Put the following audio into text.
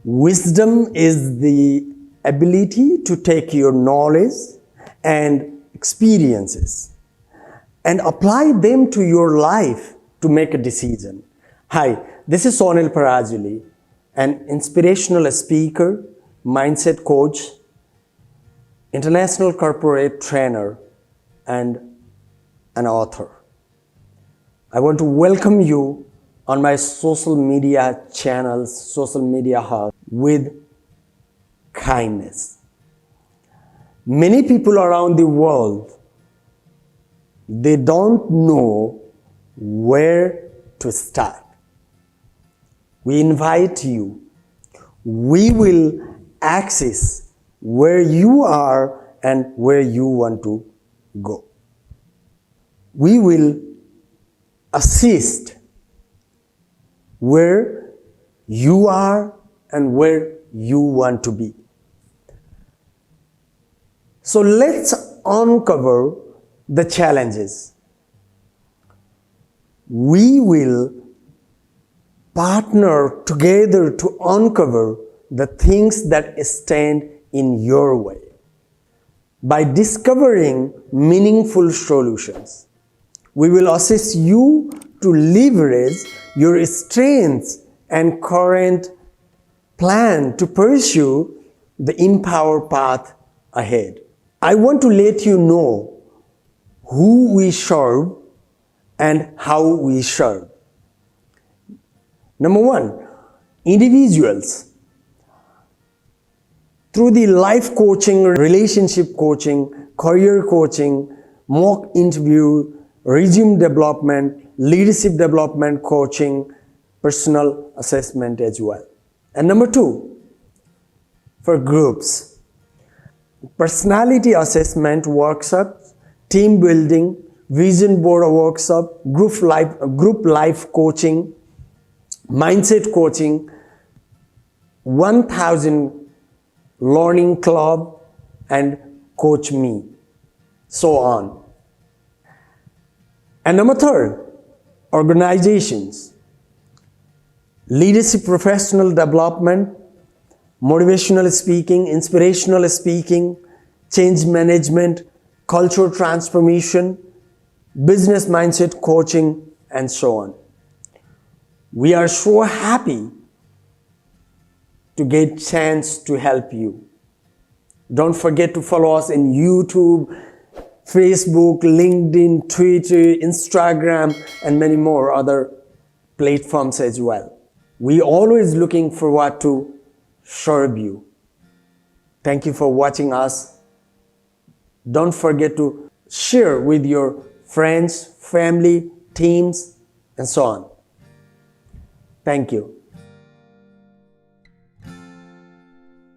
Wisdom is the ability to take your knowledge and experiences and apply them to your life to make a decision. Hi, this is Sonil Parajuli, an inspirational speaker, mindset coach, international corporate trainer, and an author. I want to welcome you on my social media channels, social media hub with kindness. Many people around the world, they don't know where to start. We invite you. We will access where you are and where you want to go. We will assist where you are and where you want to be. So let's uncover the challenges. We will partner together to uncover the things that stand in your way by discovering meaningful solutions. We will assist you to leverage your strengths and current plan to pursue the empowered path ahead. I want to let you know who we serve and how we serve. Number one, individuals. Through the life coaching, relationship coaching, career coaching, mock interview, resume development, leadership development coaching, personal assessment as well. And number two, for groups, personality assessment workshops, team building, vision board workshop, group life coaching, mindset coaching, 1000 learning club, and coach me, so on. And number third, organizations, leadership professional development, motivational speaking, inspirational speaking, change management, cultural transformation, business mindset coaching, and so on. We are so happy to get chance to help you. Don't forget to follow us in YouTube, Facebook, LinkedIn, Twitter, Instagram, and many more other platforms as well. We always looking forward to serve you. Thank you for watching us. Don't forget to share with your friends, family, teams, and so on. Thank you.